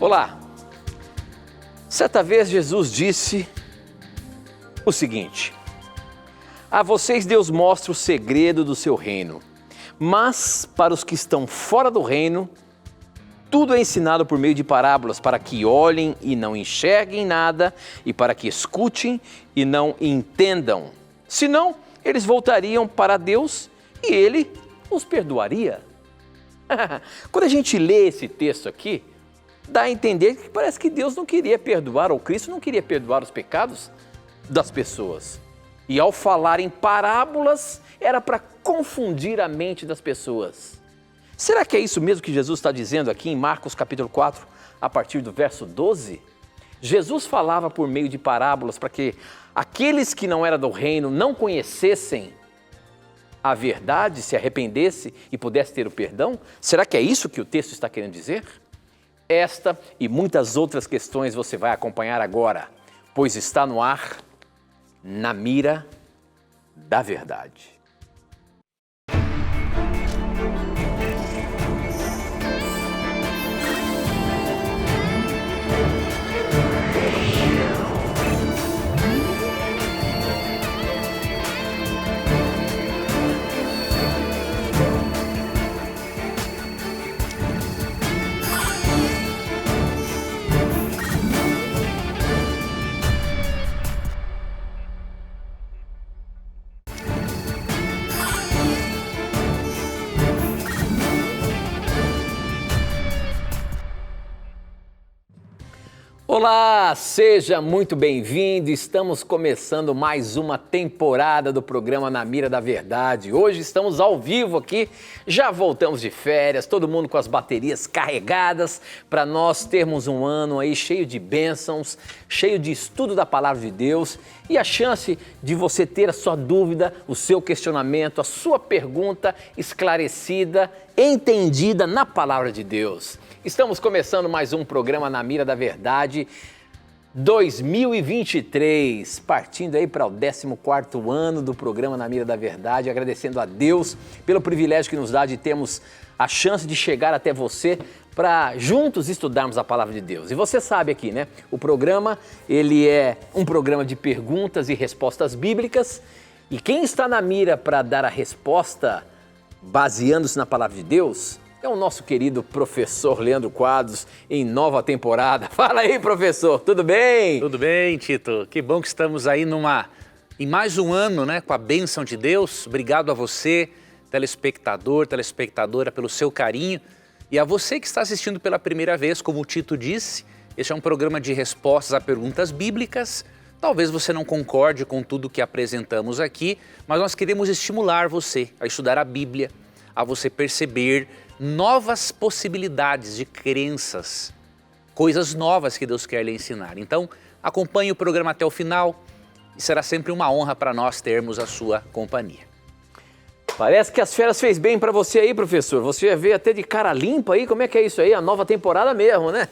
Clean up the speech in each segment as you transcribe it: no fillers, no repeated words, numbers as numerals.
Olá! Certa vez Jesus disse o seguinte: a vocês Deus mostra o segredo do seu reino, mas para os que estão fora do reino, tudo é ensinado por meio de parábolas, para que olhem e não enxerguem nada, e para que escutem e não entendam. Senão, eles voltariam para Deus e Ele os perdoaria. Quando a gente lê esse texto aqui, dá a entender que parece que Deus não queria perdoar, ou Cristo não queria perdoar os pecados das pessoas. E ao falar em parábolas, era para confundir a mente das pessoas. Será que é isso mesmo que Jesus está dizendo aqui em Marcos capítulo 4, a partir do verso 12? Jesus falava por meio de parábolas para que aqueles que não eram do reino não conhecessem a verdade, se arrependesse e pudesse ter o perdão? Será que é isso que o texto está querendo dizer? Esta e muitas outras questões você vai acompanhar agora, pois está no ar, Na Mira da Verdade. Olá, seja muito bem-vindo. Estamos começando mais uma temporada do programa Na Mira da Verdade. Hoje estamos ao vivo aqui, já voltamos de férias, todo mundo com as baterias carregadas para nós termos um ano aí cheio de bênçãos, cheio de estudo da Palavra de Deus e a chance de você ter a sua dúvida, o seu questionamento, a sua pergunta esclarecida, entendida na Palavra de Deus. Estamos começando mais um programa Na Mira da Verdade 2023, partindo aí para o 14º ano do programa Na Mira da Verdade, agradecendo a Deus pelo privilégio que nos dá de termos a chance de chegar até você para juntos estudarmos a Palavra de Deus. E você sabe aqui, né? O programa, ele é um programa de perguntas e respostas bíblicas e quem está na mira para dar a resposta baseando-se na Palavra de Deus é o nosso querido professor Leandro Quadros, em nova temporada. Fala aí, professor, tudo bem? Tudo bem, Tito. Que bom que estamos aí em mais um ano, né, com a bênção de Deus. Obrigado a você, telespectador, telespectadora, pelo seu carinho. E a você que está assistindo pela primeira vez, como o Tito disse, este é um programa de respostas a perguntas bíblicas. Talvez você não concorde com tudo que apresentamos aqui, mas nós queremos estimular você a estudar a Bíblia, a você perceber novas possibilidades de crenças, coisas novas que Deus quer lhe ensinar. Então, acompanhe o programa até o final e será sempre uma honra para nós termos a sua companhia. Parece que as férias fez bem para você aí, professor. Você veio até de cara limpa aí, como é que é isso aí? A nova temporada mesmo, né?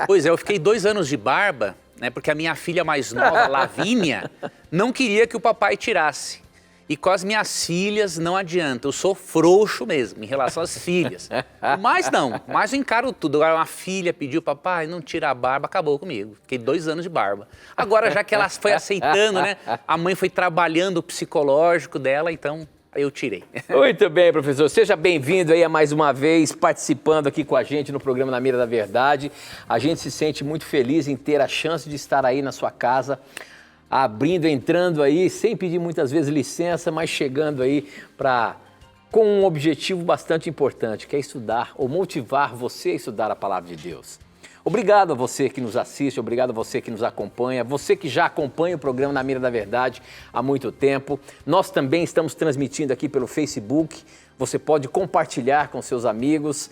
Pois é, eu fiquei 2 anos de barba, né, porque a minha filha mais nova, Lavínia, não queria que o papai tirasse. E com as minhas filhas não adianta, eu sou frouxo mesmo em relação às filhas. Mas eu encaro tudo. Agora uma filha pediu, papai, não tira a barba, acabou comigo. Fiquei 2 anos de barba. Agora já que ela foi aceitando, né? A mãe foi trabalhando o psicológico dela, então eu tirei. Muito bem, professor. Seja bem-vindo aí a mais uma vez, participando aqui com a gente no programa Na Mira da Verdade. A gente se sente muito feliz em ter a chance de estar aí na sua casa, abrindo, entrando aí, sem pedir muitas vezes licença, mas chegando aí com um objetivo bastante importante, que é estudar ou motivar você a estudar a Palavra de Deus. Obrigado a você que nos assiste, obrigado a você que nos acompanha, você que já acompanha o programa Na Mira da Verdade há muito tempo. Nós também estamos transmitindo aqui pelo Facebook. Você pode compartilhar com seus amigos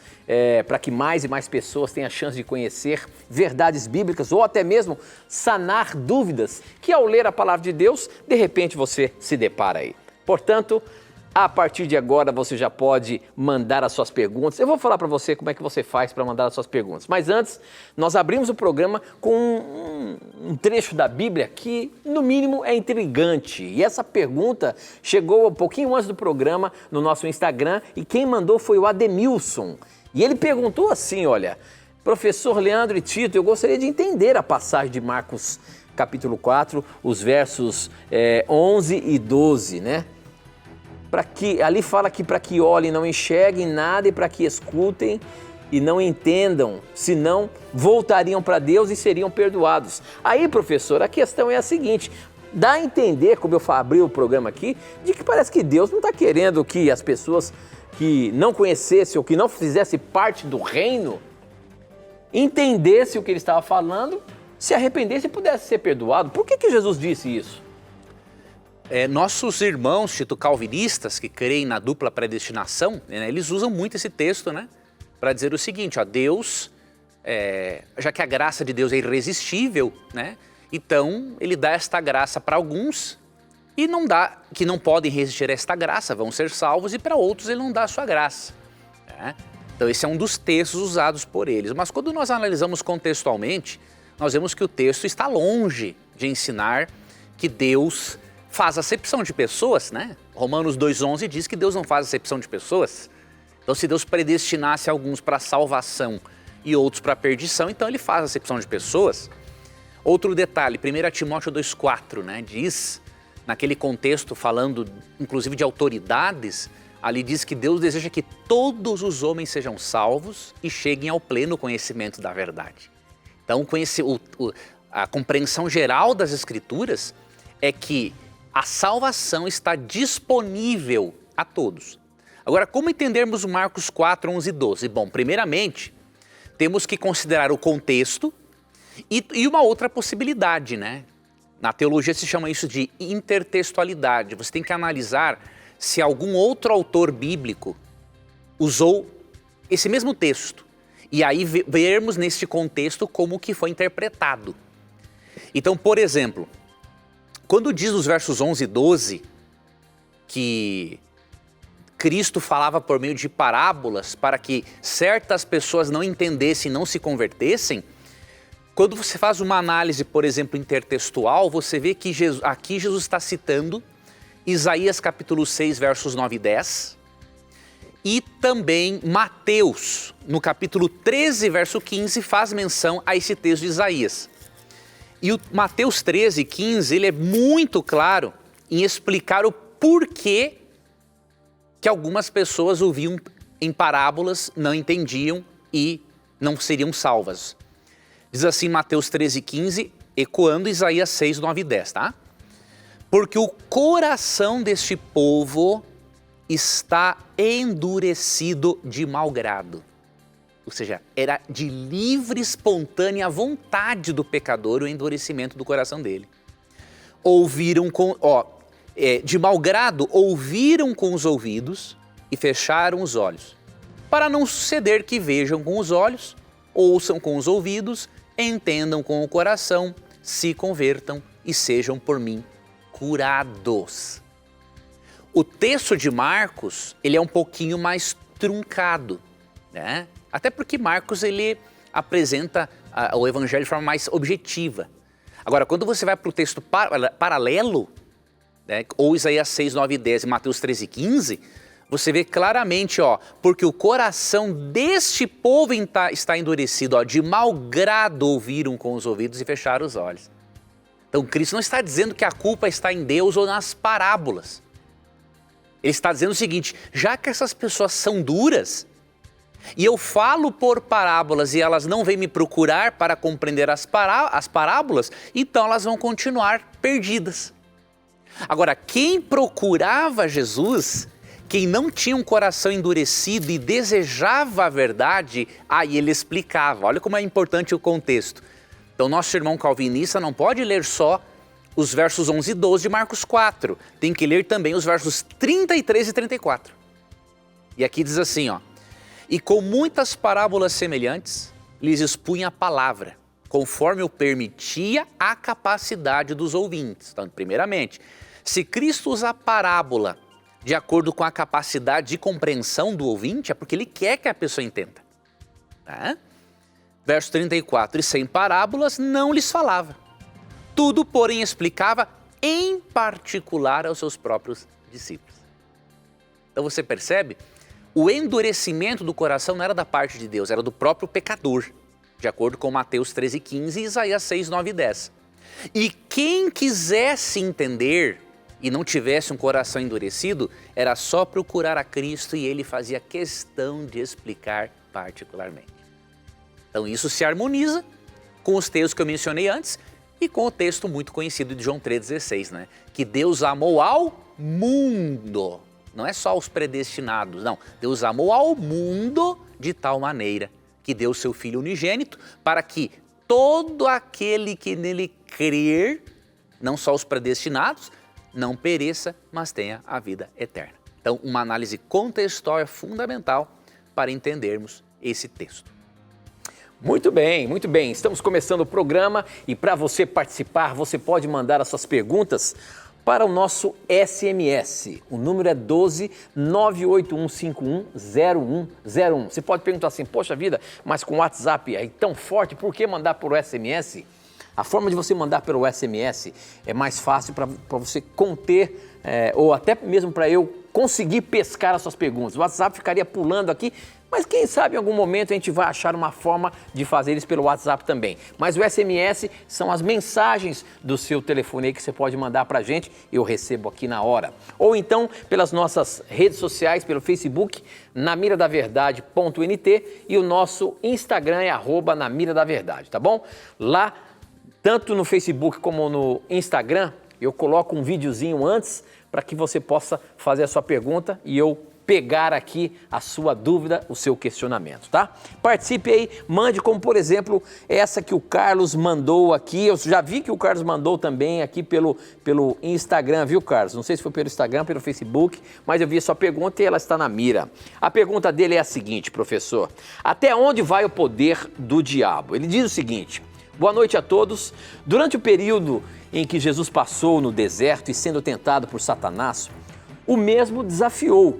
para que mais e mais pessoas tenham a chance de conhecer verdades bíblicas ou até mesmo sanar dúvidas que ao ler a Palavra de Deus, de repente você se depara aí. Portanto, a partir de agora você já pode mandar as suas perguntas. Eu vou falar para você como é que você faz para mandar as suas perguntas. Mas antes, nós abrimos o programa com um trecho da Bíblia que, no mínimo, é intrigante. E essa pergunta chegou um pouquinho antes do programa no nosso Instagram e quem mandou foi o Ademilson. E ele perguntou assim, olha, Professor Leandro e Tito, eu gostaria de entender a passagem de Marcos capítulo 4, os versos 11 e 12, né? Ali fala que para que olhem não enxerguem nada e para que escutem e não entendam, senão voltariam para Deus e seriam perdoados. Aí, professor, a questão é a seguinte, dá a entender, como eu abri o programa aqui, de que parece que Deus não está querendo que as pessoas que não conhecessem ou que não fizessem parte do reino entendessem o que ele estava falando, se arrependessem e pudessem ser perdoados. Por que Jesus disse isso? Nossos irmãos, Tito, calvinistas, que creem na dupla predestinação, né, eles usam muito esse texto, né, para dizer o seguinte, ó, Deus, já que a graça de Deus é irresistível, né, então ele dá esta graça para alguns e que não podem resistir a esta graça, vão ser salvos, e para outros ele não dá a sua graça. Né? Então esse é um dos textos usados por eles. Mas quando nós analisamos contextualmente, nós vemos que o texto está longe de ensinar que Deus faz acepção de pessoas, né? Romanos 2,11 diz que Deus não faz acepção de pessoas. Então se Deus predestinasse alguns para a salvação e outros para a perdição, então ele faz acepção de pessoas. Outro detalhe, 1 Timóteo 2,4, né, diz, naquele contexto falando inclusive de autoridades, ali diz que Deus deseja que todos os homens sejam salvos e cheguem ao pleno conhecimento da verdade. Então a compreensão geral das Escrituras é que a salvação está disponível a todos. Agora, como entendermos Marcos 4, 11 e 12? Bom, primeiramente, temos que considerar o contexto e uma outra possibilidade, né? Na teologia se chama isso de intertextualidade. Você tem que analisar se algum outro autor bíblico usou esse mesmo texto. E aí vermos neste contexto como que foi interpretado. Então, por exemplo, quando diz nos versos 11 e 12 que Cristo falava por meio de parábolas para que certas pessoas não entendessem e não se convertessem, quando você faz uma análise, por exemplo, intertextual, você vê que aqui Jesus está citando Isaías capítulo 6, versos 9 e 10, e também Mateus, no capítulo 13, verso 15, faz menção a esse texto de Isaías. E o Mateus 13, 15, ele é muito claro em explicar o porquê que algumas pessoas ouviam em parábolas, não entendiam e não seriam salvas. Diz assim Mateus 13, 15, ecoando Isaías 6, 9 e 10, tá? Porque o coração deste povo está endurecido de mau grado. Ou seja, era de livre, espontânea vontade do pecador o endurecimento do coração dele. De mau grado, ouviram com os ouvidos e fecharam os olhos, para não suceder que vejam com os olhos, ouçam com os ouvidos, entendam com o coração, se convertam e sejam por mim curados. O texto de Marcos, ele é um pouquinho mais truncado, né? Até porque Marcos, ele apresenta o evangelho de forma mais objetiva. Agora, quando você vai para o texto paralelo, né, ou Isaías 6, 9 e 10 e Mateus 13, 15, você vê claramente, porque o coração deste povo está endurecido, de mau grado ouviram com os ouvidos e fecharam os olhos. Então, Cristo não está dizendo que a culpa está em Deus ou nas parábolas. Ele está dizendo o seguinte, já que essas pessoas são duras, e eu falo por parábolas e elas não vêm me procurar para compreender as parábolas, então elas vão continuar perdidas. Agora, quem procurava Jesus, quem não tinha um coração endurecido e desejava a verdade, aí ele explicava. Olha como é importante o contexto. Então, nosso irmão calvinista não pode ler só os versos 11 e 12 de Marcos 4. Tem que ler também os versos 33 e 34. E aqui diz assim, e com muitas parábolas semelhantes, lhes expunha a palavra, conforme o permitia a capacidade dos ouvintes. Então, primeiramente, se Cristo usa a parábola de acordo com a capacidade de compreensão do ouvinte, é porque ele quer que a pessoa entenda. Tá? Verso 34, e sem parábolas não lhes falava. Tudo, porém, explicava em particular aos seus próprios discípulos. Então você percebe? O endurecimento do coração não era da parte de Deus, era do próprio pecador. de acordo com Mateus 13,15 e Isaías 6, 9 e 10. E quem quisesse entender e não tivesse um coração endurecido, era só procurar a Cristo e ele fazia questão de explicar particularmente. Então isso se harmoniza com os textos que eu mencionei antes e com o texto muito conhecido de João 3,16, né? Que Deus amou ao mundo, não é só os predestinados, não. Deus amou ao mundo de tal maneira que deu seu Filho unigênito para que todo aquele que nele crer, não só os predestinados, não pereça, mas tenha a vida eterna. Então, uma análise contextual é fundamental para entendermos esse texto. Muito bem, muito bem. Estamos começando o programa e para você participar, você pode mandar as suas perguntas para o nosso SMS. O número é 12 98151 0101. Você pode perguntar assim, poxa vida, mas com o WhatsApp aí tão forte, por que mandar por SMS? A forma de você mandar pelo SMS é mais fácil para você conter, ou até mesmo para eu conseguir pescar as suas perguntas. O WhatsApp ficaria pulando aqui, mas quem sabe em algum momento a gente vai achar uma forma de fazer isso pelo WhatsApp também. Mas o SMS são as mensagens do seu telefone aí que você pode mandar para a gente, eu recebo aqui na hora. Ou então pelas nossas redes sociais, pelo Facebook, namiradaverdade.nt e o nosso Instagram é @namiradaverdade, tá bom? Lá, tanto no Facebook como no Instagram, eu coloco um videozinho antes para que você possa fazer a sua pergunta e eu pegar aqui a sua dúvida, o seu questionamento, tá? Participe aí, mande como, por exemplo, essa que o Carlos mandou aqui. Eu já vi que o Carlos mandou também aqui pelo Instagram, viu, Carlos? Não sei se foi pelo Instagram, pelo Facebook, mas eu vi a sua pergunta e ela está na mira. A pergunta dele é a seguinte, professor: até onde vai o poder do diabo? Ele diz o seguinte: boa noite a todos. Durante o período em que Jesus passou no deserto e sendo tentado por Satanás, o mesmo desafiou,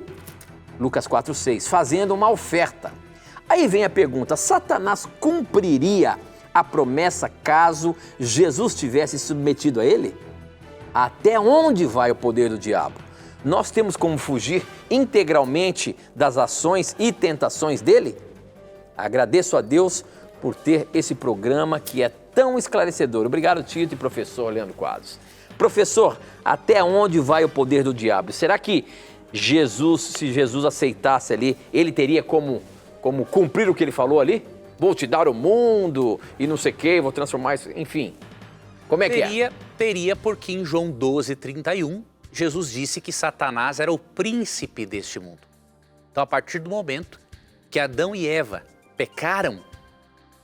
Lucas 4,6, fazendo uma oferta. Aí vem a pergunta: Satanás cumpriria a promessa caso Jesus tivesse submetido a ele? Até onde vai o poder do diabo? Nós temos como fugir integralmente das ações e tentações dele? Agradeço a Deus por ter esse programa que é tão esclarecedor. Obrigado, Tito e professor Leandro Quadros. Professor, até onde vai o poder do diabo? Será que Jesus, se Jesus aceitasse ali, ele teria como cumprir o que ele falou ali? Vou te dar o mundo e não sei o que, vou transformar isso, enfim. Como é que é? Teria, porque em João 12:31, Jesus disse que Satanás era o príncipe deste mundo. Então, a partir do momento que Adão e Eva pecaram,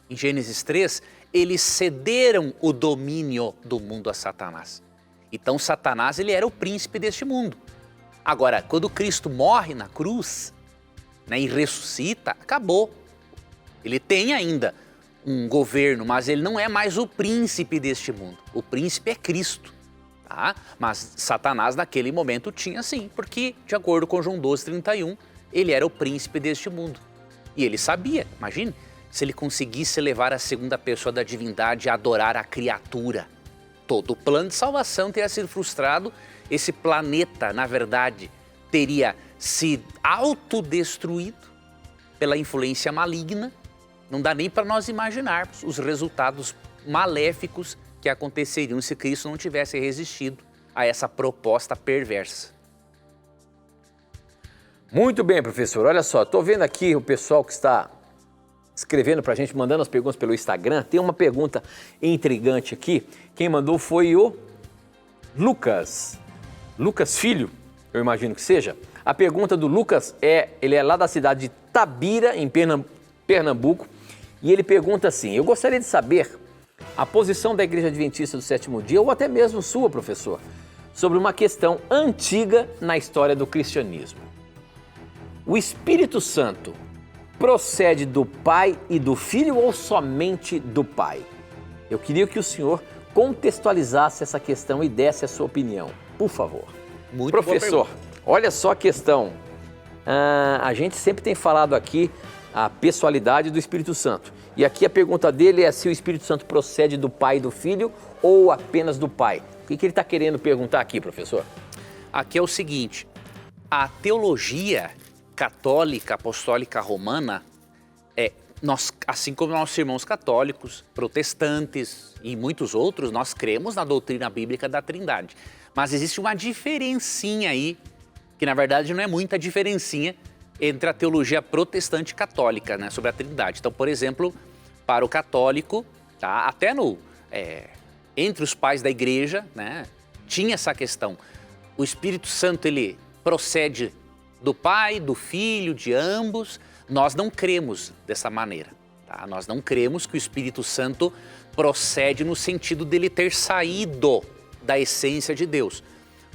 em Gênesis 3, eles cederam o domínio do mundo a Satanás. Então, Satanás ele era o príncipe deste mundo. Agora, quando Cristo morre na cruz, né, e ressuscita, acabou. Ele tem ainda um governo, mas ele não é mais o príncipe deste mundo. O príncipe é Cristo, tá? Mas Satanás naquele momento tinha sim, porque de acordo com João 12:31, ele era o príncipe deste mundo. E ele sabia, imagine, se ele conseguisse levar a segunda pessoa da divindade a adorar a criatura. Todo o plano de salvação teria sido frustrado. Esse planeta, na verdade, teria se autodestruído pela influência maligna. Não dá nem para nós imaginarmos os resultados maléficos que aconteceriam se Cristo não tivesse resistido a essa proposta perversa. Muito bem, professor. Olha só, estou vendo aqui o pessoal que está escrevendo para a gente, mandando as perguntas pelo Instagram. Tem uma pergunta intrigante aqui. Quem mandou foi o Lucas Filho, eu imagino que seja. A pergunta do Lucas ele é lá da cidade de Tabira, em Pernambuco, e ele pergunta assim: eu gostaria de saber a posição da Igreja Adventista do Sétimo Dia, ou até mesmo sua, professor, sobre uma questão antiga na história do cristianismo. O Espírito Santo procede do Pai e do Filho ou somente do Pai? Eu queria que o senhor contextualizasse essa questão e desse a sua opinião, por favor. Muito professor, olha só a questão. A gente sempre tem falado aqui a pessoalidade do Espírito Santo. E aqui a pergunta dele é se o Espírito Santo procede do Pai e do Filho ou apenas do Pai. O que ele está querendo perguntar aqui, professor? Aqui é o seguinte: a teologia católica apostólica romana nós, assim como nossos irmãos católicos, protestantes e muitos outros, nós cremos na doutrina bíblica da Trindade. Mas existe uma diferencinha aí, que na verdade não é muita diferencinha, entre a teologia protestante e católica, né, sobre a Trindade. Então, por exemplo, para o católico, tá, até entre os pais da igreja, né, tinha essa questão. O Espírito Santo, ele procede do Pai, do Filho, de ambos. Nós não cremos dessa maneira. Tá? Nós não cremos que o Espírito Santo procede no sentido dele ter saído da essência de Deus.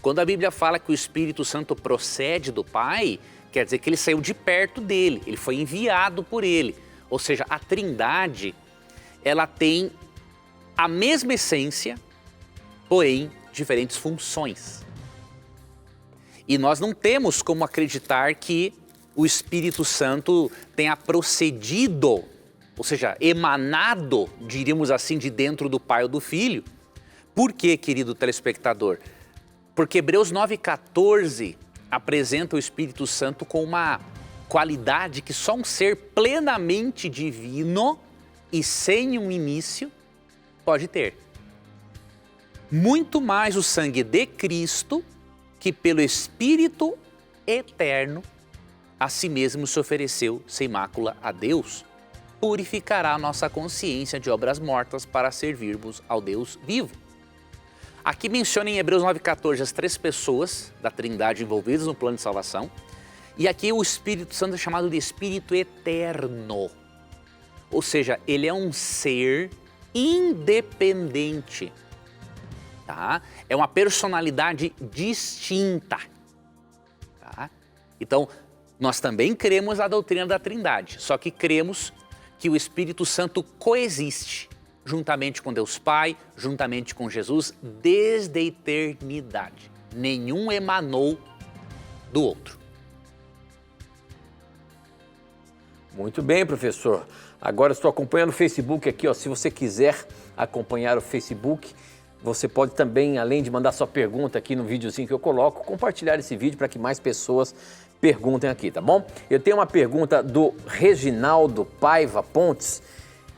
Quando a Bíblia fala que o Espírito Santo procede do Pai, quer dizer que ele saiu de perto dele, ele foi enviado por ele. Ou seja, a Trindade, ela tem a mesma essência, porém diferentes funções. E nós não temos como acreditar que o Espírito Santo tenha procedido, ou seja, emanado, diríamos assim, de dentro do Pai ou do Filho. Por quê, querido telespectador? Porque Hebreus 9,14 apresenta o Espírito Santo com uma qualidade que só um ser plenamente divino e sem um início pode ter. Muito mais o sangue de Cristo, que pelo Espírito eterno a si mesmo se ofereceu sem mácula a Deus, purificará a nossa consciência de obras mortas para servirmos ao Deus vivo. Aqui menciona em Hebreus 9,14 as 3 pessoas da Trindade envolvidas no plano de salvação. E aqui o Espírito Santo é chamado de Espírito Eterno. Ou seja, ele é um ser independente. Tá? É uma personalidade distinta. Tá? Então, nós também cremos na doutrina da Trindade, só que cremos que o Espírito Santo coexiste juntamente com Deus Pai, juntamente com Jesus, desde a eternidade. Nenhum emanou do outro. Muito bem, professor. Agora estou acompanhando o Facebook aqui, ó. Se você quiser acompanhar o Facebook, você pode também, além de mandar sua pergunta aqui no videozinho que eu coloco, compartilhar esse vídeo para que mais pessoas perguntem aqui, tá bom? Eu tenho uma pergunta do Reginaldo Paiva Pontes,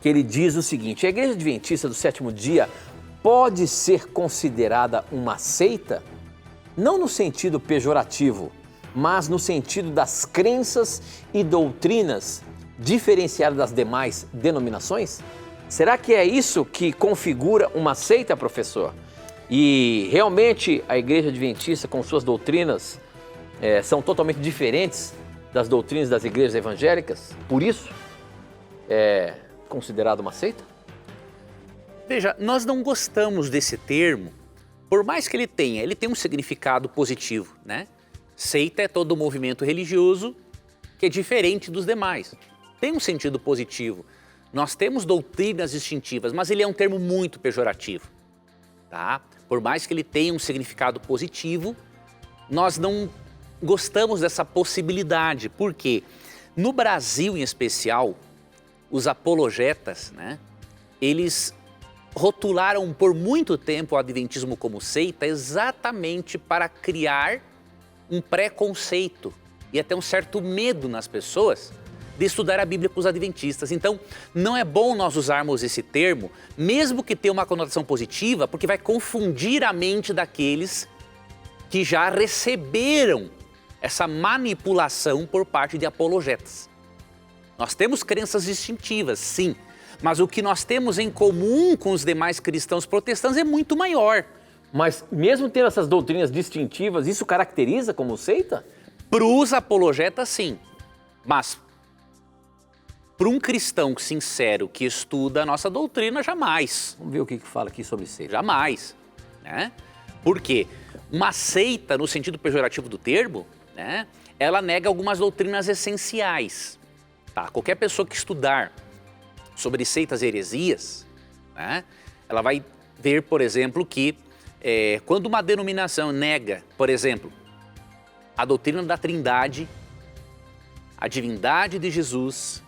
que ele diz o seguinte: a Igreja Adventista do Sétimo Dia pode ser considerada uma seita? Não no sentido pejorativo, mas no sentido das crenças e doutrinas diferenciadas das demais denominações? Será que é isso que configura uma seita, professor? E realmente a Igreja Adventista, com suas doutrinas, são totalmente diferentes das doutrinas das igrejas evangélicas? Por isso, é considerado uma seita? Veja, nós não gostamos desse termo, por mais que ele tem um significado positivo, né? Seita é todo movimento religioso que é diferente dos demais. Tem um sentido positivo. Nós temos doutrinas distintivas, mas ele é um termo muito pejorativo, tá? Por mais que ele tenha um significado positivo, nós não gostamos dessa possibilidade. Por quê? No Brasil, em especial, os apologetas, né? Eles rotularam por muito tempo o adventismo como seita exatamente para criar um preconceito e até um certo medo nas pessoas de estudar a Bíblia com os adventistas. Então, não é bom nós usarmos esse termo, mesmo que tenha uma conotação positiva, porque vai confundir a mente daqueles que já receberam essa manipulação por parte de apologetas. Nós temos crenças distintivas, sim, mas o que nós temos em comum com os demais cristãos protestantes é muito maior. Mas mesmo tendo essas doutrinas distintivas, isso caracteriza como seita? Para os apologetas, sim, mas para um cristão sincero que estuda a nossa doutrina, jamais. Vamos ver o que fala aqui sobre seita. Jamais, né? Por quê? Uma seita, no sentido pejorativo do termo, né, ela nega algumas doutrinas essenciais. Tá? Qualquer pessoa que estudar sobre seitas e heresias, né, ela vai ver, por exemplo, que quando uma denominação nega, por exemplo, a doutrina da Trindade, a divindade de Jesus,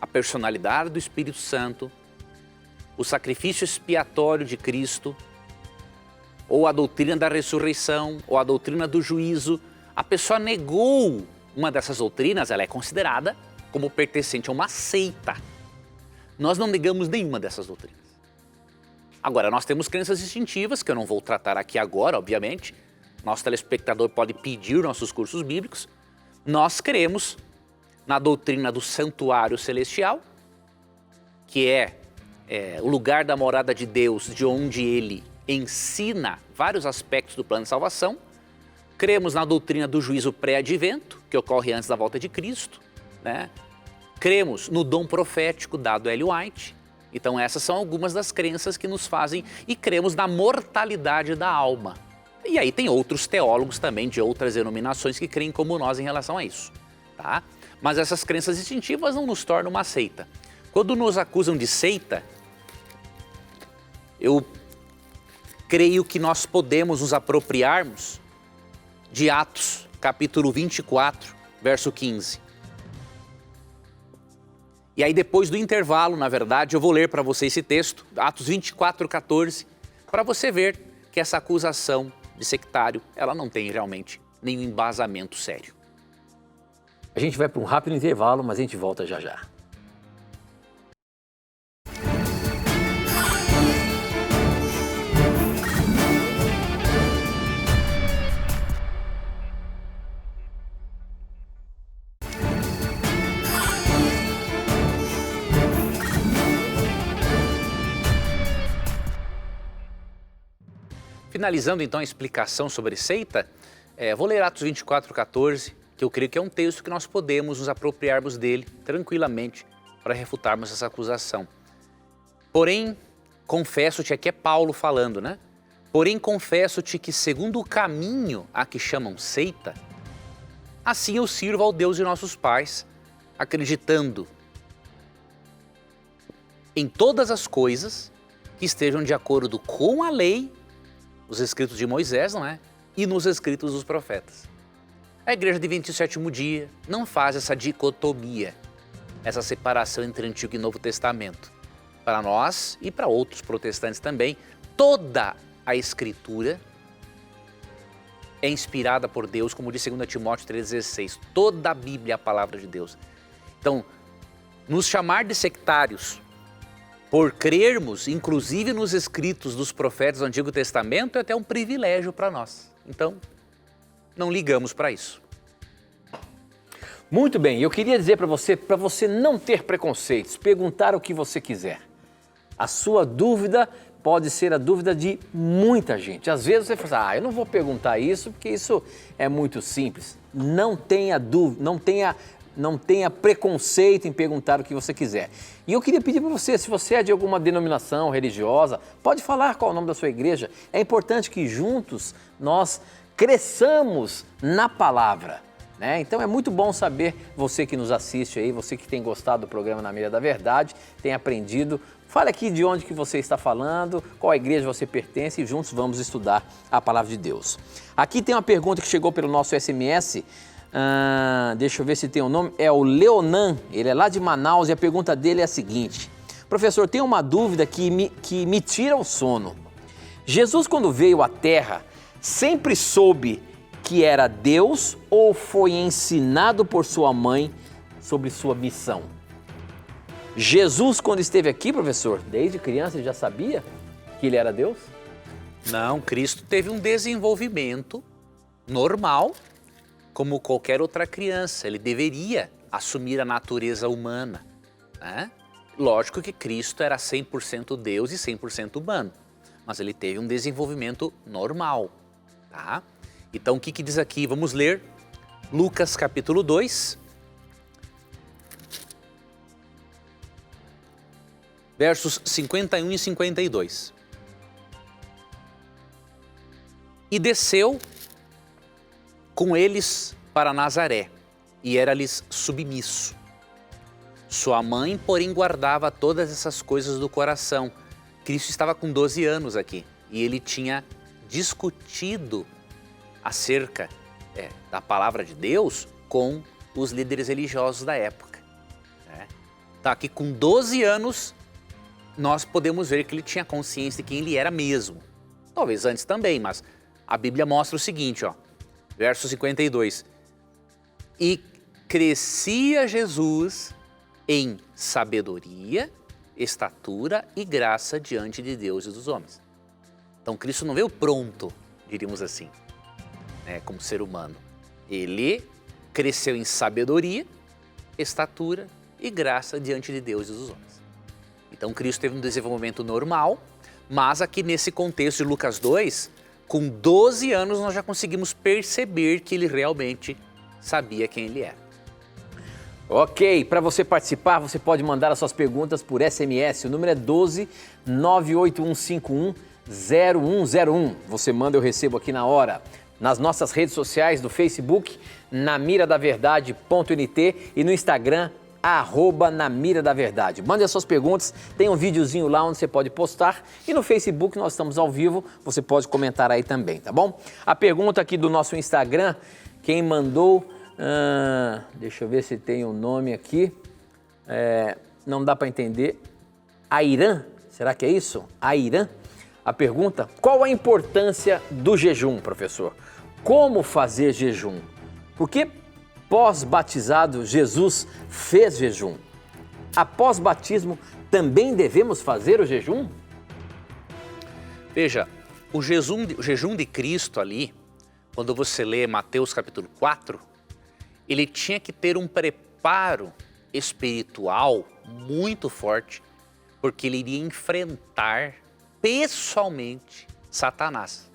a personalidade do Espírito Santo, o sacrifício expiatório de Cristo, ou a doutrina da ressurreição, ou a doutrina do juízo, a pessoa negou uma dessas doutrinas, ela é considerada como pertencente a uma seita. Nós não negamos nenhuma dessas doutrinas. Agora, nós temos crenças distintivas, que eu não vou tratar aqui agora, obviamente. Nosso telespectador pode pedir nossos cursos bíblicos. Nós cremos na doutrina do santuário celestial, que é o lugar da morada de Deus, de onde Ele ensina vários aspectos do plano de salvação. Cremos na doutrina do juízo pré-advento, que ocorre antes da volta de Cristo, né? Cremos no dom profético dado a Ellen White. Então essas são algumas das crenças que nos fazem, e cremos na mortalidade da alma. E aí tem outros teólogos também de outras denominações que creem como nós em relação a isso, tá? Mas essas crenças distintivas não nos tornam uma seita. Quando nos acusam de seita, eu creio que nós podemos nos apropriarmos de Atos, capítulo 24, verso 15. E aí depois do intervalo, na verdade, eu vou ler para você esse texto, Atos 24, 14, para você ver que essa acusação de sectário, ela não tem realmente nenhum embasamento sério. A gente vai para um rápido intervalo, mas a gente volta já já. Finalizando então a explicação sobre seita, vou ler Atos 24, 14, que eu creio que é um texto que nós podemos nos apropriarmos dele tranquilamente para refutarmos essa acusação. Porém, confesso-te, aqui é Paulo falando, né? Porém, confesso-te que segundo o caminho a que chamam seita, assim eu sirvo ao Deus de nossos pais, acreditando em todas as coisas que estejam de acordo com a lei, os escritos de Moisés, não é? E nos escritos dos profetas. A Igreja Adventista do Sétimo Dia não faz essa dicotomia, essa separação entre Antigo e Novo Testamento. Para nós e para outros protestantes também, toda a Escritura é inspirada por Deus, como diz 2 Timóteo 3,16. Toda a Bíblia é a palavra de Deus. Então, nos chamar de sectários por crermos, inclusive nos escritos dos profetas do Antigo Testamento, é até um privilégio para nós. Então, não ligamos para isso. Muito bem, eu queria dizer para você não ter preconceitos, perguntar o que você quiser. A sua dúvida pode ser a dúvida de muita gente. Às vezes você fala assim, eu não vou perguntar isso porque isso é muito simples. Não tenha dúvida, não tenha preconceito em perguntar o que você quiser. E eu queria pedir para você, se você é de alguma denominação religiosa, pode falar qual é o nome da sua igreja. É importante que juntos nós cresçamos na palavra, né? Então é muito bom saber, você que nos assiste aí, você que tem gostado do programa Na Mira da Verdade, tem aprendido. Fale aqui de onde que você está falando, qual igreja você pertence, e juntos vamos estudar a palavra de Deus. Aqui tem uma pergunta que chegou pelo nosso SMS. Deixa eu ver se tem o nome, é o Leonan, ele é lá de Manaus, e a pergunta dele é a seguinte: professor, tem uma dúvida que me tira o sono. Jesus, quando veio à Terra, sempre soube que era Deus ou foi ensinado por sua mãe sobre sua missão? Jesus, quando esteve aqui, professor, desde criança ele já sabia que ele era Deus? Não, Cristo teve um desenvolvimento normal, como qualquer outra criança. Ele deveria assumir a natureza humana, né? Lógico que Cristo era 100% Deus e 100% humano, mas ele teve um desenvolvimento normal, tá? Então o que diz aqui? Vamos ler Lucas capítulo 2, versos 51 e 52. E desceu com eles para Nazaré, e era-lhes submisso. Sua mãe, porém, guardava todas essas coisas do coração. Cristo estava com 12 anos aqui, e ele tinha discutido acerca da palavra de Deus com os líderes religiosos da época, né? Então, aqui com 12 anos, nós podemos ver que ele tinha consciência de quem ele era mesmo. Talvez antes também, mas a Bíblia mostra o seguinte, ó. Verso 52, e crescia Jesus em sabedoria, estatura e graça diante de Deus e dos homens. Então Cristo não veio pronto, diríamos assim, né, como ser humano. Ele cresceu em sabedoria, estatura e graça diante de Deus e dos homens. Então Cristo teve um desenvolvimento normal, mas aqui nesse contexto de Lucas 2, com 12 anos nós já conseguimos perceber que ele realmente sabia quem ele era. Ok, para você participar, você pode mandar as suas perguntas por SMS. O número é 12 98151 0101. Você manda, eu recebo aqui na hora. Nas nossas redes sociais, do Facebook, namiradaverdade.nt e no Instagram, @namiradaverdade. Mande as suas perguntas, tem um videozinho lá onde você pode postar e no Facebook nós estamos ao vivo, você pode comentar aí também, tá bom? A pergunta aqui do nosso Instagram, quem mandou, deixa eu ver se tem o nome aqui, não dá para entender, Airã, será que é isso? Airã? A pergunta, qual a importância do jejum, professor? Como fazer jejum? Por que pós-batizado Jesus fez jejum? Após batismo também devemos fazer o jejum? Veja, o jejum de Cristo ali, quando você lê Mateus capítulo 4, ele tinha que ter um preparo espiritual muito forte, porque ele iria enfrentar pessoalmente Satanás.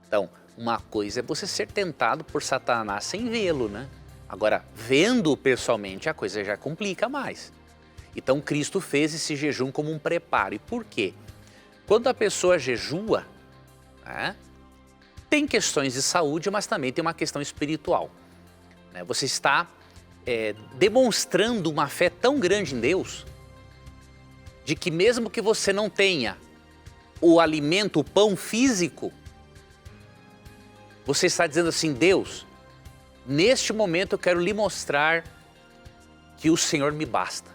Então, uma coisa é você ser tentado por Satanás sem vê-lo, né? Agora, vendo-o pessoalmente, a coisa já complica mais. Então, Cristo fez esse jejum como um preparo. E por quê? Quando a pessoa jejua, né, tem questões de saúde, mas também tem uma questão espiritual. Né? Você está demonstrando uma fé tão grande em Deus, de que mesmo que você não tenha o alimento, o pão físico, você está dizendo assim, Deus, neste momento eu quero lhe mostrar que o Senhor me basta.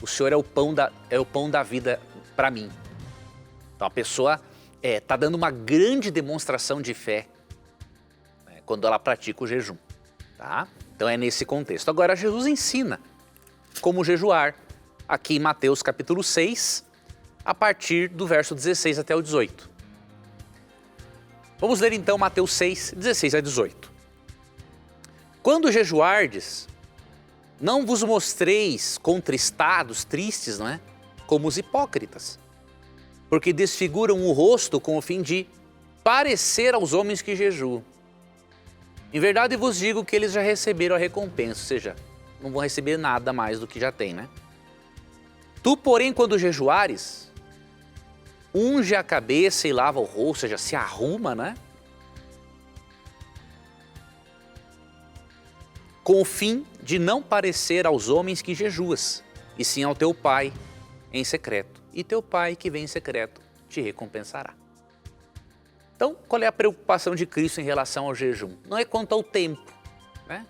O Senhor é o pão da vida para mim. Então a pessoa está dando uma grande demonstração de fé, né, quando ela pratica o jejum. Tá? Então é nesse contexto. Agora Jesus ensina como jejuar aqui em Mateus capítulo 6, a partir do verso 16 até o 18. Vamos ler então Mateus 6, 16 a 18. Quando jejuardes, não vos mostreis contristados, tristes, não é? Como os hipócritas, porque desfiguram o rosto com o fim de parecer aos homens que jejuam. Em verdade vos digo que eles já receberam a recompensa, ou seja, não vão receber nada mais do que já tem, né? Tu, porém, quando jejuares, unge a cabeça e lava o rosto, ou seja, se arruma, né? Com o fim de não parecer aos homens que jejuas, e sim ao teu Pai em secreto. E teu Pai que vem em secreto te recompensará. Então, qual é a preocupação de Cristo em relação ao jejum? Não é quanto ao tempo, né?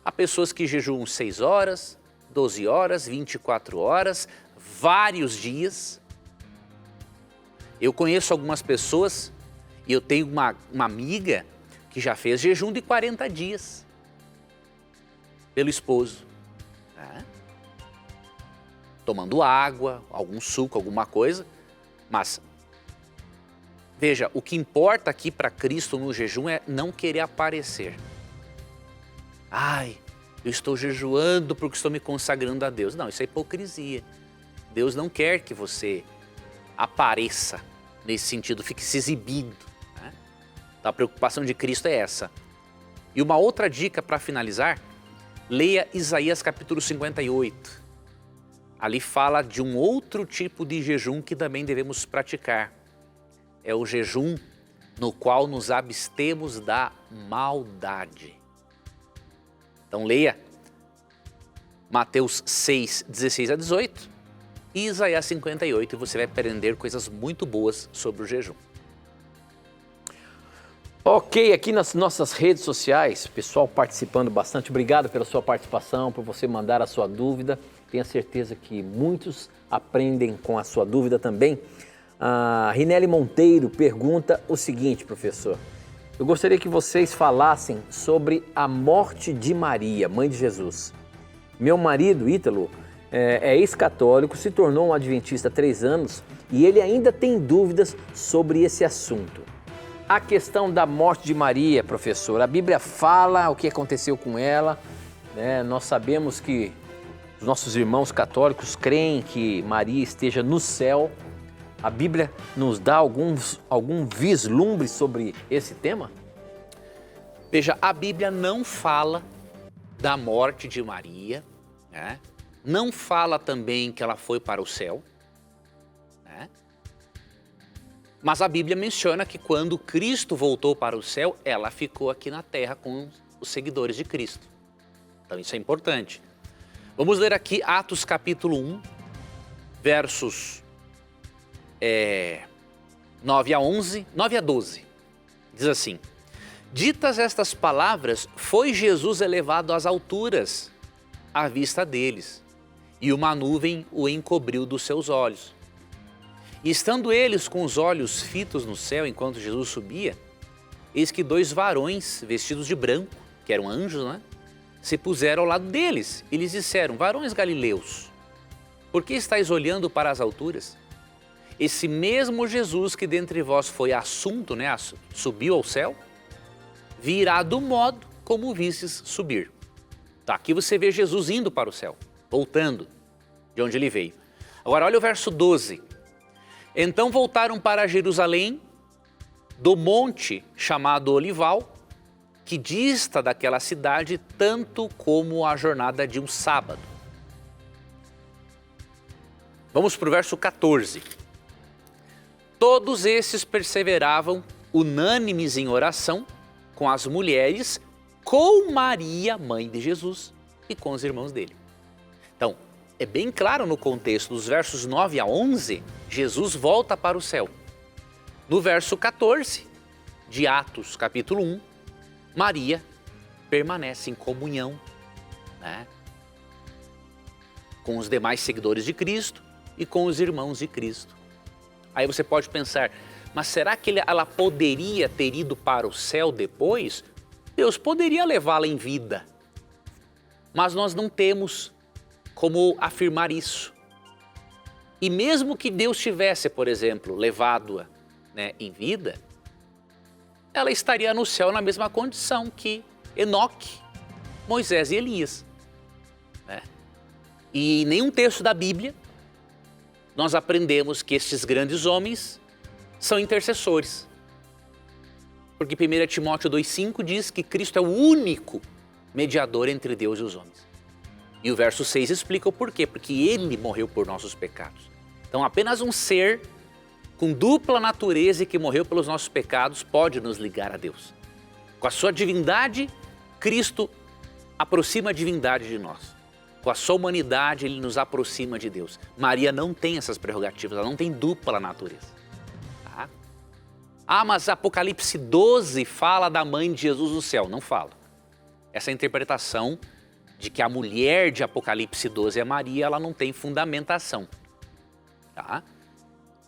Há pessoas que jejuam 6 horas, 12 horas, 24 horas, vários dias. Eu conheço algumas pessoas e eu tenho uma amiga que já fez jejum de 40 dias pelo esposo, né? Tomando água, algum suco, alguma coisa, mas veja, o que importa aqui para Cristo no jejum é não querer aparecer. Ai, eu estou jejuando porque estou me consagrando a Deus. Não, isso é hipocrisia. Deus não quer que você apareça nesse sentido, fique se exibindo, né? Então a preocupação de Cristo é essa. E uma outra dica para finalizar, leia Isaías capítulo 58. Ali fala de um outro tipo de jejum que também devemos praticar. É o jejum no qual nos abstemos da maldade. Então leia Mateus 6, 16 a 18 e Isaías 58 e você vai aprender coisas muito boas sobre o jejum. Ok, aqui nas nossas redes sociais, pessoal participando bastante, obrigado pela sua participação, por você mandar a sua dúvida. Tenho certeza que muitos aprendem com a sua dúvida também. A Rinelli Monteiro pergunta o seguinte, professor: eu gostaria que vocês falassem sobre a morte de Maria, mãe de Jesus. Meu marido, Ítalo, é ex-católico, se tornou um adventista há 3 anos e ele ainda tem dúvidas sobre esse assunto. A questão da morte de Maria, professor, a Bíblia fala o que aconteceu com ela, né? Nós sabemos que os nossos irmãos católicos creem que Maria esteja no céu. A Bíblia nos dá algum vislumbre sobre esse tema? Veja, a Bíblia não fala da morte de Maria, né? Não fala também que ela foi para o céu, né? Mas a Bíblia menciona que quando Cristo voltou para o céu, ela ficou aqui na terra com os seguidores de Cristo. Então isso é importante. Vamos ler aqui Atos capítulo 1, versos 9 a 11, 9 a 12. Diz assim: ditas estas palavras, foi Jesus elevado às alturas, à vista deles, e uma nuvem o encobriu dos seus olhos. E estando eles com os olhos fitos no céu enquanto Jesus subia, eis que 2 varões vestidos de branco, que eram anjos, né, se puseram ao lado deles e lhes disseram: varões galileus, por que estáis olhando para as alturas? Esse mesmo Jesus que dentre vós foi assunto, né, subiu ao céu, virá do modo como o vistes subir. Tá, aqui você vê Jesus indo para o céu, voltando de onde ele veio. Agora olha o verso 12. Então voltaram para Jerusalém, do monte chamado Olival, que dista daquela cidade tanto como a jornada de um sábado. Vamos para o verso 14. Todos esses perseveravam unânimes em oração com as mulheres, com Maria, mãe de Jesus, e com os irmãos dele. Então, é bem claro no contexto dos versos 9 a 11, Jesus volta para o céu. No verso 14 de Atos, capítulo 1, Maria permanece em comunhão, né, com os demais seguidores de Cristo e com os irmãos de Cristo. Aí você pode pensar, mas será que ela poderia ter ido para o céu depois? Deus poderia levá-la em vida, mas nós não temos como afirmar isso. E mesmo que Deus tivesse, por exemplo, levado-a, né, em vida, ela estaria no céu na mesma condição que Enoque, Moisés e Elias, né? E em nenhum texto da Bíblia nós aprendemos que estes grandes homens são intercessores. Porque 1 Timóteo 2,5 diz que Cristo é o único mediador entre Deus e os homens. E o verso 6 explica o porquê, porque ele morreu por nossos pecados. Então apenas um ser com dupla natureza e que morreu pelos nossos pecados pode nos ligar a Deus. Com a sua divindade, Cristo aproxima a divindade de nós. Com a sua humanidade, ele nos aproxima de Deus. Maria não tem essas prerrogativas, ela não tem dupla natureza. Tá? Ah, mas Apocalipse 12 fala da mãe de Jesus no céu. Não fala. Essa interpretação de que a mulher de Apocalipse 12 é Maria, ela não tem fundamentação. Tá?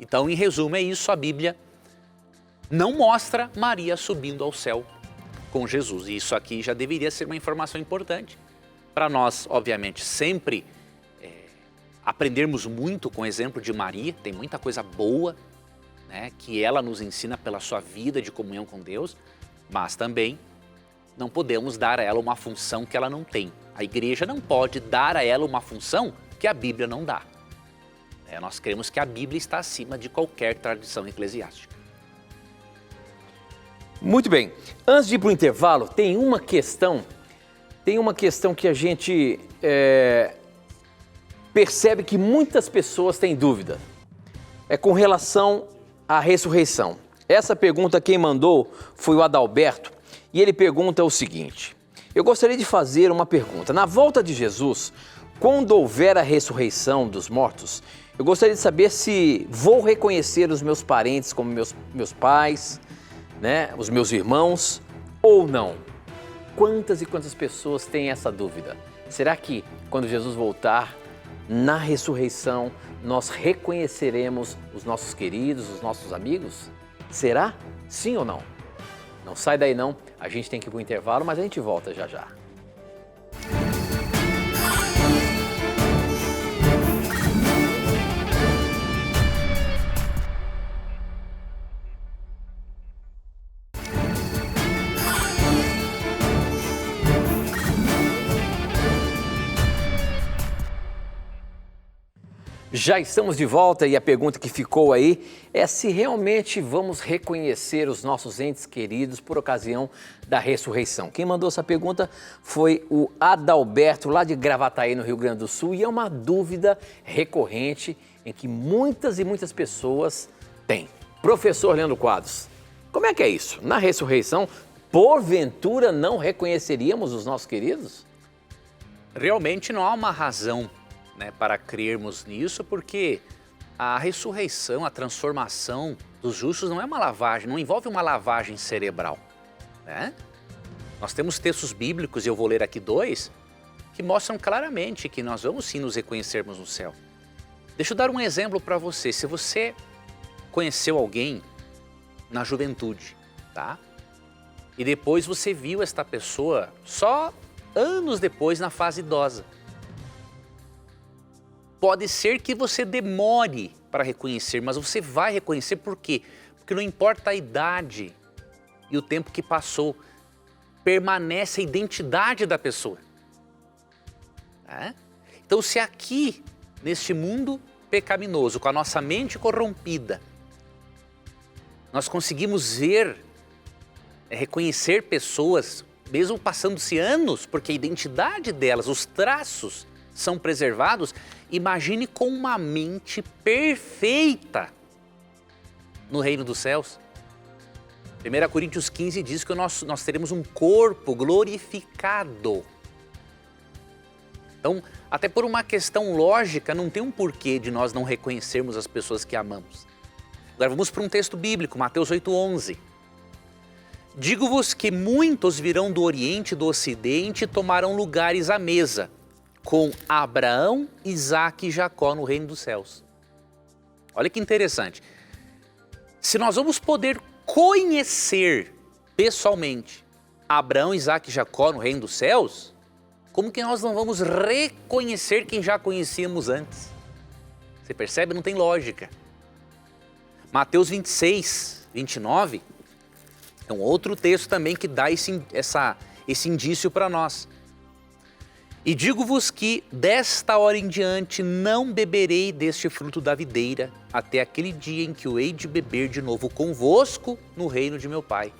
Então, em resumo, é isso. A Bíblia não mostra Maria subindo ao céu com Jesus. E isso aqui já deveria ser uma informação importante para nós, obviamente, sempre aprendermos muito com o exemplo de Maria. Tem muita coisa boa, né, que ela nos ensina pela sua vida de comunhão com Deus, mas também não podemos dar a ela uma função que ela não tem. A igreja não pode dar a ela uma função que a Bíblia não dá. Nós cremos que a Bíblia está acima de qualquer tradição eclesiástica. Muito bem. Antes de ir para o intervalo, tem uma questão que a gente percebe que muitas pessoas têm dúvida. É com relação à ressurreição. Essa pergunta quem mandou foi o Adalberto e ele pergunta o seguinte: eu gostaria de fazer uma pergunta. Na volta de Jesus, quando houver a ressurreição dos mortos, eu gostaria de saber se vou reconhecer os meus parentes como meus pais, né, os meus irmãos, ou não. Quantas e quantas pessoas têm essa dúvida? Será que quando Jesus voltar, na ressurreição, nós reconheceremos os nossos queridos, os nossos amigos? Será? Sim ou não? Não sai daí não, a gente tem que ir para o intervalo, mas a gente volta já já. Já estamos de volta e a pergunta que ficou aí é se realmente vamos reconhecer os nossos entes queridos por ocasião da ressurreição. Quem mandou essa pergunta foi o Adalberto, lá de Gravataí, no Rio Grande do Sul, e é uma dúvida recorrente em que muitas e muitas pessoas têm. Professor Leandro Quadros, como é que é isso? Na ressurreição, porventura não reconheceríamos os nossos queridos? Realmente não há uma razão, né, para crermos nisso, porque a ressurreição, a transformação dos justos não é uma lavagem, não envolve uma lavagem cerebral, né? Nós temos textos bíblicos, e eu vou ler aqui 2, que mostram claramente que nós vamos sim nos reconhecermos no céu. Deixa eu dar um exemplo para você. Se você conheceu alguém na juventude, tá? E depois você viu esta pessoa só anos depois na fase idosa. Pode ser que você demore para reconhecer, mas você vai reconhecer por quê? Porque não importa a idade e o tempo que passou, permanece a identidade da pessoa. Então, se aqui, neste mundo pecaminoso, com a nossa mente corrompida, nós conseguimos ver, reconhecer pessoas, mesmo passando-se anos, porque a identidade delas, os traços são preservados, imagine com uma mente perfeita no reino dos céus. 1 Coríntios 15 diz que nós teremos um corpo glorificado. Então, até por uma questão lógica, não tem um porquê de nós não reconhecermos as pessoas que amamos. Agora vamos para um texto bíblico, Mateus 8,11. Digo-vos que muitos virão do Oriente e do Ocidente e tomarão lugares à mesa com Abraão, Isaque e Jacó no reino dos céus. Olha que interessante. Se nós vamos poder conhecer pessoalmente Abraão, Isaque e Jacó no reino dos céus, como que nós não vamos reconhecer quem já conhecíamos antes? Você percebe? Não tem lógica. Mateus 26, 29, é um outro texto também que dá esse indício para nós. E digo-vos que desta hora em diante não beberei deste fruto da videira, até aquele dia em que eu hei de beber de novo convosco no reino de meu Pai.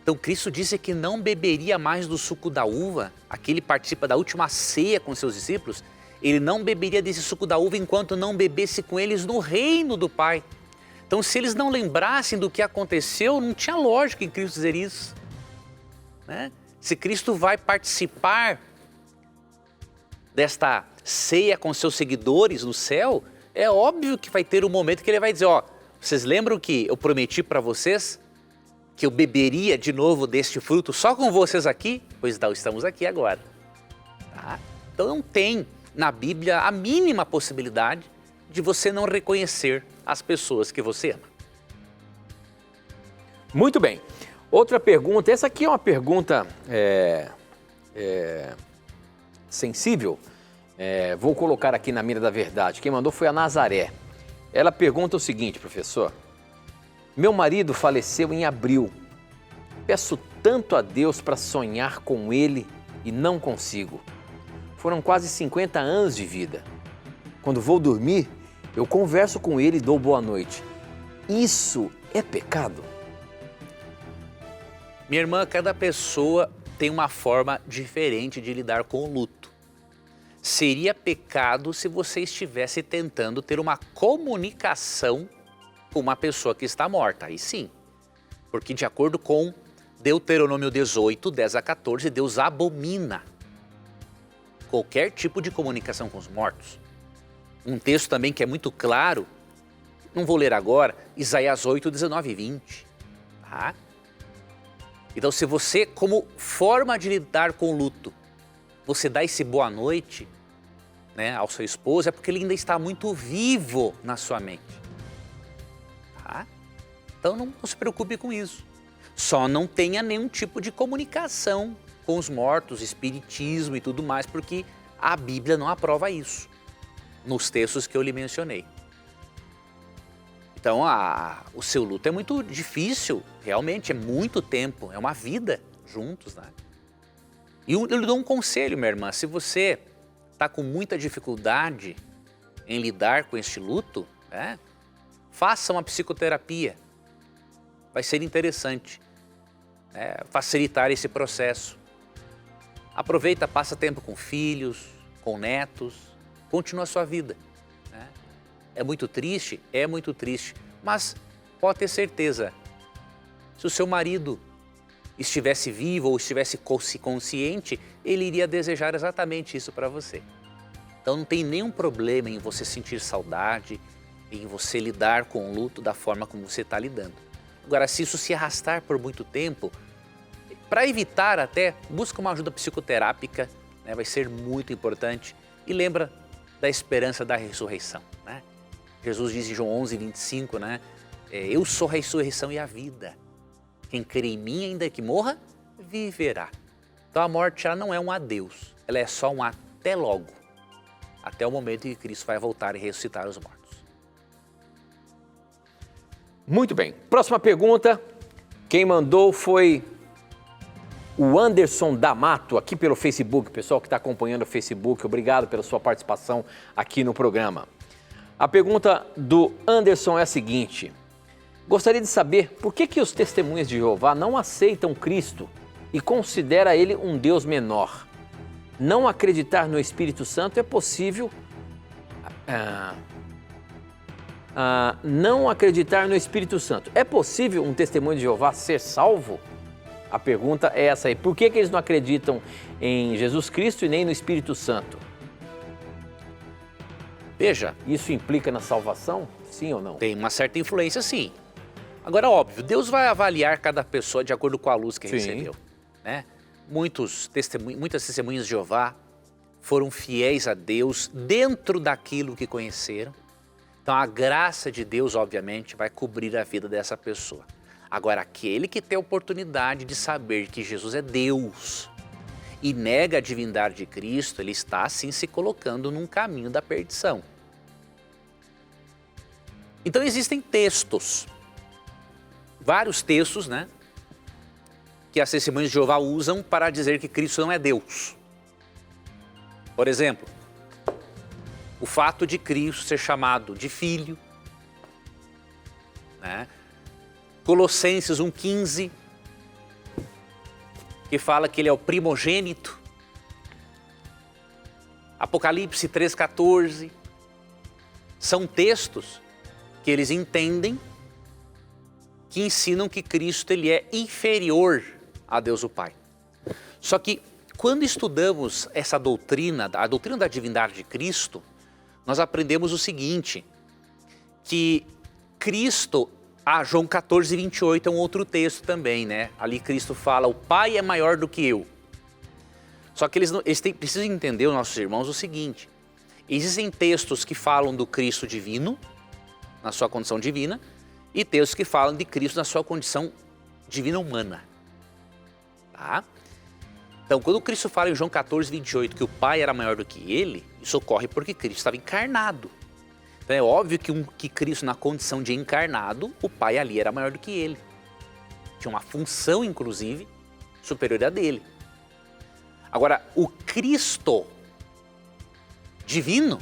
Então Cristo disse que não beberia mais do suco da uva, aquele participa da última ceia com seus discípulos, ele não beberia desse suco da uva enquanto não bebesse com eles no reino do Pai. Então se eles não lembrassem do que aconteceu, não tinha lógica em Cristo dizer isso, né? Se Cristo vai participar desta ceia com seus seguidores no céu, é óbvio que vai ter um momento que ele vai dizer, ó, vocês lembram que eu prometi para vocês que eu beberia de novo deste fruto só com vocês aqui? Pois então, estamos aqui agora. Tá? Então não tem na Bíblia a mínima possibilidade de você não reconhecer as pessoas que você ama. Muito bem. Outra pergunta, essa aqui é uma pergunta sensível, vou colocar aqui na mira da verdade. Quem mandou foi a Nazaré. Ela pergunta o seguinte, professor: meu marido faleceu em abril. Peço tanto a Deus para sonhar com ele e não consigo. Foram quase 50 anos de vida. Quando vou dormir, eu converso com ele e dou boa noite. Isso é pecado? Minha irmã, cada pessoa tem uma forma diferente de lidar com o luto. Seria pecado se você estivesse tentando ter uma comunicação com uma pessoa que está morta, aí sim. Porque de acordo com Deuteronômio 18, 10 a 14, Deus abomina qualquer tipo de comunicação com os mortos. Um texto também que é muito claro, não vou ler agora, Isaías 8, 19 e 20. Tá? Então se você, como forma de lidar com o luto, você dá esse boa noite, né, ao seu esposo, é porque ele ainda está muito vivo na sua mente. Tá? Então não se preocupe com isso. Só não tenha nenhum tipo de comunicação com os mortos, espiritismo e tudo mais, porque a Bíblia não aprova isso, nos textos que eu lhe mencionei. Então, o seu luto é muito difícil, realmente, é muito tempo, é uma vida juntos, né? E eu lhe dou um conselho, minha irmã, se você está com muita dificuldade em lidar com este luto, né, faça uma psicoterapia, vai ser interessante, né, facilitar esse processo. Aproveita, passa tempo com filhos, com netos, continua a sua vida. Né? É muito triste, mas pode ter certeza, se o seu marido estivesse vivo ou estivesse consciente, ele iria desejar exatamente isso para você. Então não tem nenhum problema em você sentir saudade, em você lidar com o luto da forma como você está lidando. Agora, se isso se arrastar por muito tempo, para evitar até, busca uma ajuda psicoterápica, né? Vai ser muito importante. E lembra da esperança da ressurreição. Né? Jesus diz em João 11:25, né? Eu sou a ressurreição e a vida. Quem crê em mim, ainda que morra, viverá. Então a morte ela não é um adeus, ela é só um até logo. Até o momento em que Cristo vai voltar e ressuscitar os mortos. Muito bem. Próxima pergunta. Quem mandou foi o Anderson D'Amato, aqui pelo Facebook. Pessoal que está acompanhando o Facebook, obrigado pela sua participação aqui no programa. A pergunta do Anderson é a seguinte: gostaria de saber por que os testemunhas de Jeová não aceitam Cristo e considera ele um Deus menor. Não acreditar no Espírito Santo é possível... não acreditar no Espírito Santo. É possível um testemunho de Jeová ser salvo? A pergunta é essa aí. Por que eles não acreditam em Jesus Cristo e nem no Espírito Santo? Veja. Isso implica na salvação? Sim ou não? Tem uma certa influência, sim. Agora, óbvio, Deus vai avaliar cada pessoa de acordo com a luz que recebeu. Né? Muitas testemunhas de Jeová foram fiéis a Deus dentro daquilo que conheceram. Então a graça de Deus, obviamente, vai cobrir a vida dessa pessoa. Agora, aquele que tem a oportunidade de saber que Jesus é Deus e nega a divindade de Cristo, ele está assim se colocando num caminho da perdição. Então existem textos, vários textos, né, que as testemunhas de Jeová usam para dizer que Cristo não é Deus. Por exemplo, o fato de Cristo ser chamado de Filho, né? Colossenses 1,15, que fala que ele é o primogênito. Apocalipse 3,14, são textos que eles entendem, que ensinam que Cristo ele é inferior a Deus o Pai. Só que quando estudamos essa doutrina, a doutrina da divindade de Cristo, nós aprendemos o seguinte, que Cristo, João 14:28 é um outro texto também, né? Ali Cristo fala, o Pai é maior do que eu. Só que eles precisam entender, os nossos irmãos, o seguinte, existem textos que falam do Cristo divino, na sua condição divina, e textos que falam de Cristo na sua condição divina humana. Tá? Então, quando Cristo fala em João 14:28 que o Pai era maior do que ele, isso ocorre porque Cristo estava encarnado. Então é óbvio que Cristo, na condição de encarnado, o Pai ali era maior do que ele. Tinha uma função, inclusive, superior à dele. Agora, o Cristo divino,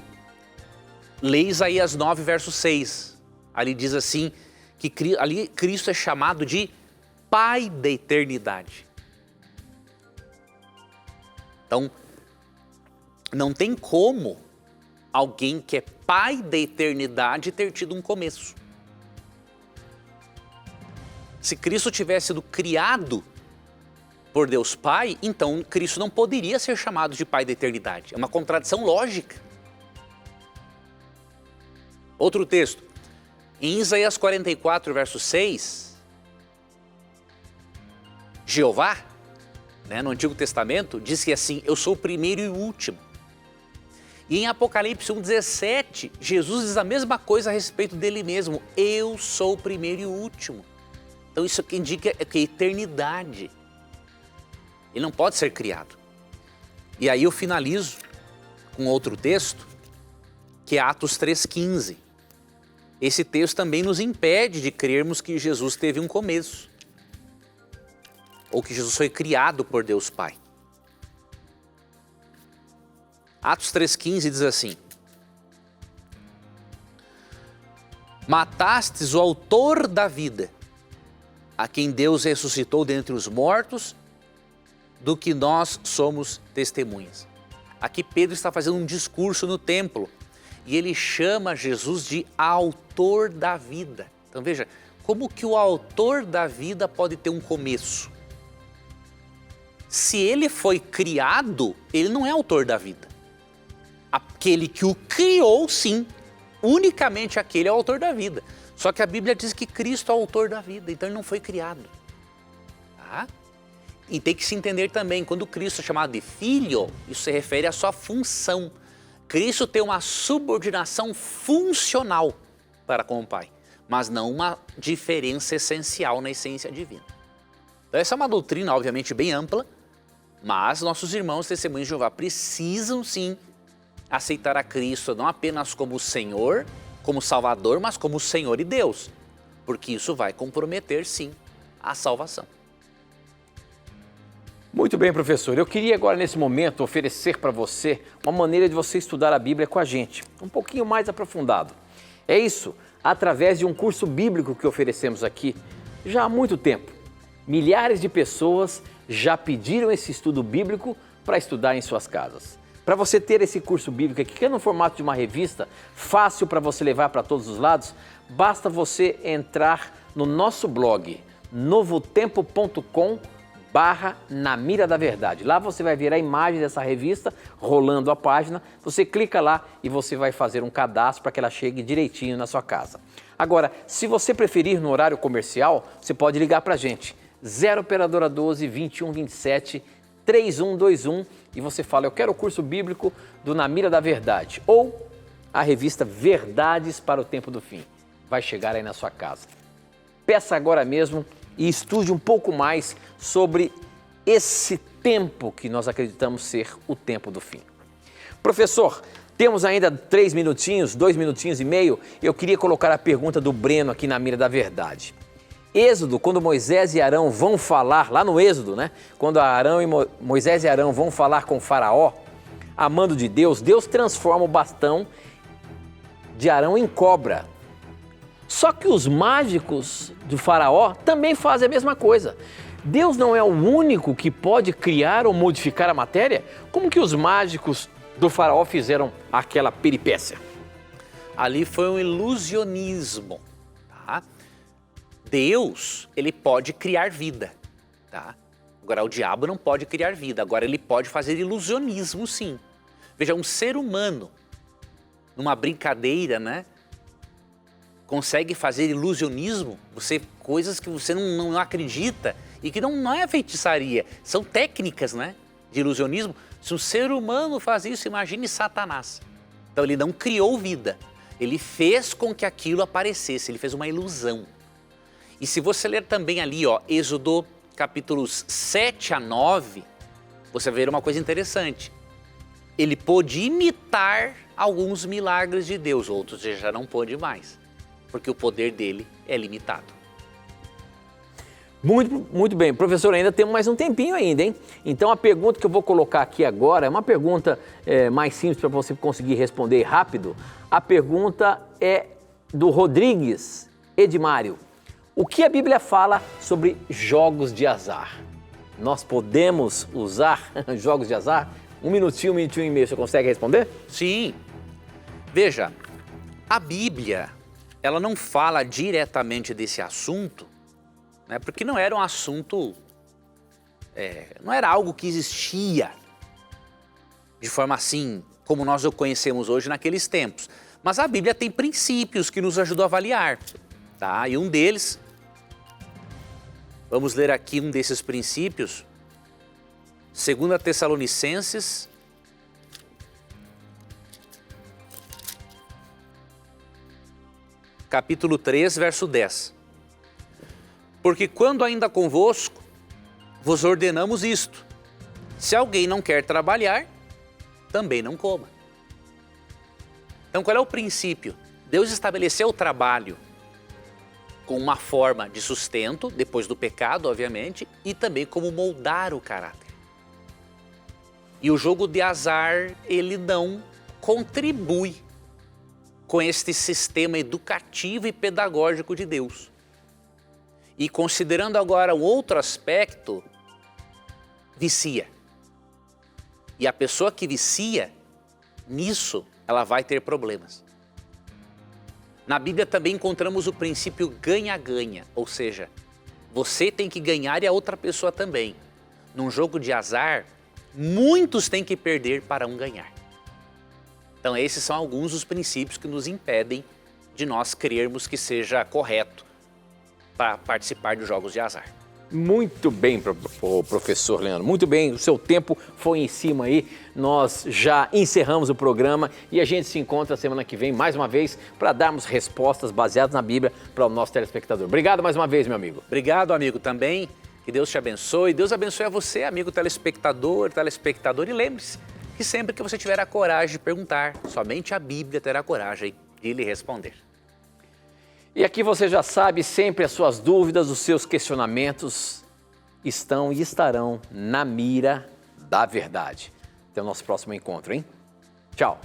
lê Isaías 9, verso 6. Ali diz assim, que ali Cristo é chamado de Pai da eternidade. Então, não tem como alguém que é Pai da eternidade ter tido um começo. Se Cristo tivesse sido criado por Deus Pai, então Cristo não poderia ser chamado de Pai da eternidade. É uma contradição lógica. Outro texto, em Isaías 44, verso 6, Jeová, né, no Antigo Testamento, diz que assim, eu sou o primeiro e o último. E em Apocalipse 1,17, Jesus diz a mesma coisa a respeito dele mesmo, eu sou o primeiro e o último. Então isso que indica que é eternidade. Ele não pode ser criado. E aí eu finalizo com outro texto, que é Atos 3,15. Esse texto também nos impede de crermos que Jesus teve um começo, ou que Jesus foi criado por Deus Pai. Atos 3,15 diz assim: matastes o autor da vida, a quem Deus ressuscitou dentre os mortos, do que nós somos testemunhas. Aqui Pedro está fazendo um discurso no templo e ele chama Jesus de autor da vida. Então veja, como que o autor da vida pode ter um começo? Se ele foi criado, ele não é autor da vida. Aquele que o criou, sim, unicamente aquele é o autor da vida. Só que a Bíblia diz que Cristo é o autor da vida, então ele não foi criado. Tá? E tem que se entender também, quando Cristo é chamado de filho, isso se refere à sua função. Cristo tem uma subordinação funcional para com o Pai, mas não uma diferença essencial na essência divina. Então essa é uma doutrina, obviamente, bem ampla, mas nossos irmãos testemunhos de Jeová precisam sim aceitar a Cristo não apenas como Senhor, como Salvador, mas como Senhor e Deus, porque isso vai comprometer sim a salvação. Muito bem, professor. Eu queria agora, nesse momento, oferecer para você uma maneira de você estudar a Bíblia com a gente, um pouquinho mais aprofundado. É isso, através de um curso bíblico que oferecemos aqui já há muito tempo. Milhares de pessoas já pediram esse estudo bíblico para estudar em suas casas. Para você ter esse curso bíblico aqui, que é no formato de uma revista, fácil para você levar para todos os lados, basta você entrar no nosso blog, novotempo.com/Na Mira da Verdade. Lá você vai ver a imagem dessa revista rolando a página, você clica lá e você vai fazer um cadastro para que ela chegue direitinho na sua casa. Agora, se você preferir no horário comercial, você pode ligar para a gente, 0 operadora 12 21 27 3121 e você fala, eu quero o curso bíblico do Na Mira da Verdade ou a revista Verdades para o Tempo do Fim. Vai chegar aí na sua casa. Peça agora mesmo e estude um pouco mais sobre esse tempo que nós acreditamos ser o tempo do fim. Professor, temos ainda 3 minutinhos, 2 minutinhos e meio. Eu queria colocar a pergunta do Breno aqui na Mira da Verdade. Êxodo, quando Moisés e Arão vão falar, lá no Êxodo, né? Quando Moisés e Arão vão falar com Faraó, a mando de Deus, Deus transforma o bastão de Arão em cobra. Só que os mágicos do Faraó também fazem a mesma coisa. Deus não é o único que pode criar ou modificar a matéria? Como que os mágicos do Faraó fizeram aquela peripécia? Ali foi um ilusionismo, tá? Deus, ele pode criar vida, tá? Agora, o diabo não pode criar vida, agora ele pode fazer ilusionismo, sim. Veja, um ser humano, numa brincadeira, né? Consegue fazer ilusionismo, coisas que você não acredita e que não é feitiçaria, são técnicas, né, de ilusionismo. Se um ser humano faz isso, imagine Satanás. Então ele não criou vida, ele fez com que aquilo aparecesse, ele fez uma ilusão. E se você ler também ali, ó, Êxodo capítulos 7 a 9, você vai ver uma coisa interessante. Ele pôde imitar alguns milagres de Deus, outros já não pôde mais, porque o poder dele é limitado. Muito bem, professor, ainda temos mais um tempinho ainda, hein? Então a pergunta que eu vou colocar aqui agora é uma pergunta mais simples para você conseguir responder rápido. A pergunta é do Rodrigues Edmário. O que a Bíblia fala sobre jogos de azar? Nós podemos usar jogos de azar? Um minutinho e meio, você consegue responder? Sim. Veja, a Bíblia, ela não fala diretamente desse assunto, né, porque não era um assunto, não era algo que existia de forma assim, como nós o conhecemos hoje naqueles tempos. Mas a Bíblia tem princípios que nos ajudam a avaliar, tá? E um deles, vamos ler aqui um desses princípios, 2 Tessalonicenses, capítulo 3, verso 10. Porque quando ainda convosco, vos ordenamos isto: se alguém não quer trabalhar, também não coma. Então qual é o princípio? Deus estabeleceu o trabalho com uma forma de sustento, depois do pecado, obviamente, e também como moldar o caráter. E o jogo de azar, ele não contribui com este sistema educativo e pedagógico de Deus. E considerando agora o outro aspecto, vicia. E a pessoa que vicia, nisso, ela vai ter problemas. Na Bíblia também encontramos o princípio ganha-ganha, ou seja, você tem que ganhar e a outra pessoa também. Num jogo de azar, muitos têm que perder para um ganhar. Então esses são alguns dos princípios que nos impedem de nós crermos que seja correto para participar dos jogos de azar. Muito bem, professor Leandro, muito bem, o seu tempo foi em cima aí, nós já encerramos o programa e a gente se encontra semana que vem mais uma vez para darmos respostas baseadas na Bíblia para o nosso telespectador. Obrigado mais uma vez, meu amigo. Obrigado, amigo, também, que Deus te abençoe, Deus abençoe a você, amigo telespectador, e lembre-se que sempre que você tiver a coragem de perguntar, somente a Bíblia terá coragem de lhe responder. E aqui você já sabe, sempre as suas dúvidas, os seus questionamentos estão e estarão na mira da verdade. Até o nosso próximo encontro, hein? Tchau!